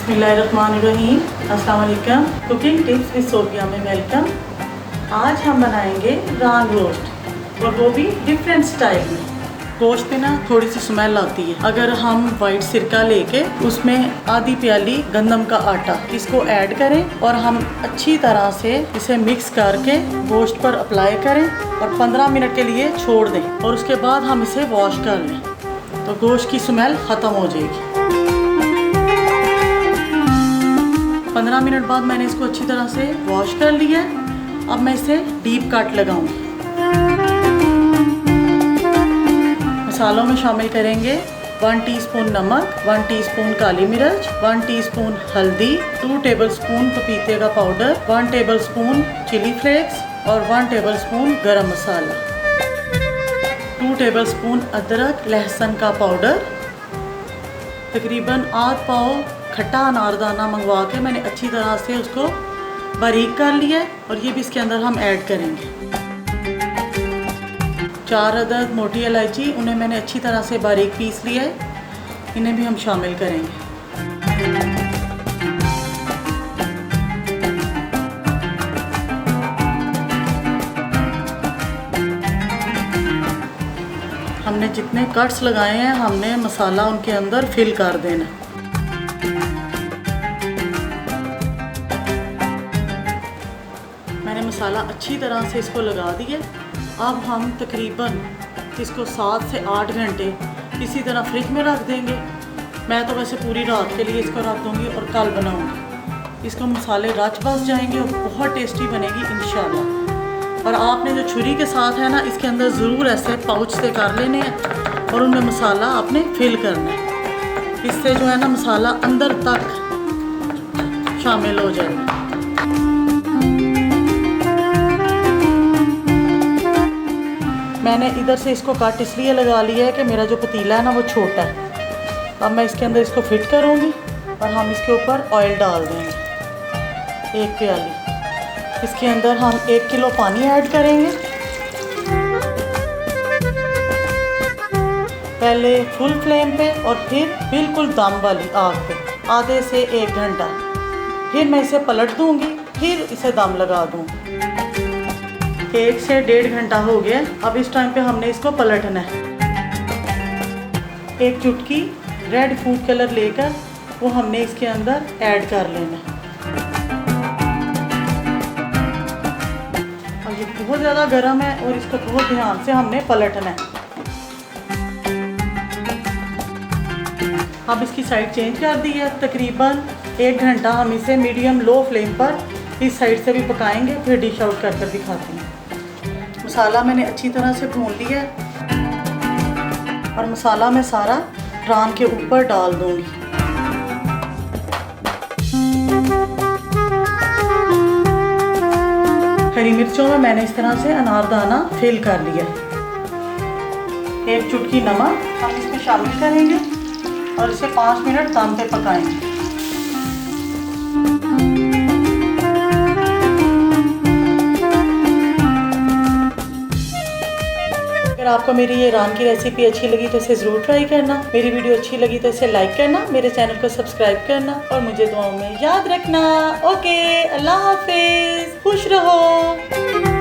बिस्मिल्लाहिर्रहमानिर्रहीम। अस्सलाम वालेकुम। कुकिंग टिप्स विद सोफिया में वेलकम। आज हम बनाएंगे रान रोस्ट और वो भी डिफरेंट स्टाइल में। गोश्त में ना थोड़ी सी स्मेल आती है। अगर हम वाइट सिरका लेके उसमें आधी प्याली गंदम का आटा इसको ऐड करें और हम अच्छी तरह से इसे मिक्स करके गोश्त पर अप्लाई करें और 15 मिनट के लिए छोड़ दें और उसके बाद हम इसे वॉश कर लें तो गोश्त की स्मेल ख़त्म हो जाएगी। 15 मिनट बाद मैंने इसको अच्छी तरह से वॉश कर लिया है। अब मैं इसे डीप कट लगाऊंगी। मसालों में शामिल करेंगे 1 टीस्पून नमक, 1 टीस्पून काली मिर्च, 1 टीस्पून हल्दी, 2 टेबलस्पून पपीते का पाउडर, 1 टेबलस्पून चिली फ्लेक्स और 1 टेबलस्पून गरम मसाला, 2 टेबलस्पून अदरक लहसुन का पाउडर, तकरीबन आध पाव खट्टा अनारदाना मंगवा के मैंने अच्छी तरह से उसको बारीक कर लिया है और ये भी इसके अंदर हम ऐड करेंगे। 4 अदद मोटी इलायची, उन्हें मैंने अच्छी तरह से बारीक पीस लिया है, इन्हें भी हम शामिल करेंगे। हमने जितने कट्स लगाए हैं हमने मसाला उनके अंदर फिल कर देना। मैंने मसाला अच्छी तरह से इसको लगा दिया। अब हम तकरीबन इसको 7 से 8 घंटे इसी तरह फ्रिज में रख देंगे। मैं तो वैसे पूरी रात के लिए इसको रख दूँगी और कल बनाऊँगी। इसको मसाले रच बस जाएंगे और बहुत टेस्टी बनेगी इंशाल्लाह। और आपने जो छुरी के साथ है ना, इसके अंदर ज़रूर ऐसे पाउच से कर लेने हैं और उनमें मसाला आपने फिल करना है। इससे जो है ना मसाला अंदर तक शामिल हो जाएगा। मैंने इधर से इसको कट इसलिए लगा लिया है कि मेरा जो पतीला है ना वो छोटा है। अब मैं इसके अंदर इसको फिट करूँगी और हम इसके ऊपर ऑयल डाल देंगे 1 प्याली। इसके अंदर हम 1 किलो पानी ऐड करेंगे। पहले फुल फ्लेम पे और फिर बिल्कुल दम वाली आग पे आधे से 1 घंटा। फिर मैं इसे पलट दूँगी, फिर इसे दम लगा दूँगी। 1 से 1.5 घंटा हो गया। अब इस टाइम पे हमने इसको पलटना है। 1 चुटकी रेड फूड कलर लेकर वो हमने इसके अंदर ऐड कर लेना है। और ये बहुत ज़्यादा गर्म है और इसको बहुत ध्यान से हमने पलटना है। अब इसकी साइड चेंज कर दी है। तकरीबन 1 घंटा हम इसे मीडियम लो फ्लेम पर इस साइड से भी पकाएंगे, फिर डिश आउट कर कर दिखाते हैं। मसाला मैंने अच्छी तरह से भून लिया है और मसाला मैं सारा रान के ऊपर डाल दूंगी। हरी मिर्चों में मैंने इस तरह से अनारदाना फिल कर लिया है। 1 चुटकी नमक हम इसमें शामिल करेंगे और इसे 5 मिनट दम पे पकाएंगे। अगर आपको मेरी ये रान की रेसिपी अच्छी लगी तो इसे ज़रूर ट्राई करना। मेरी वीडियो अच्छी लगी तो इसे लाइक करना, मेरे चैनल को सब्सक्राइब करना और मुझे दुआओं में याद रखना। ओके, अल्लाह हाफिज़, खुश रहो।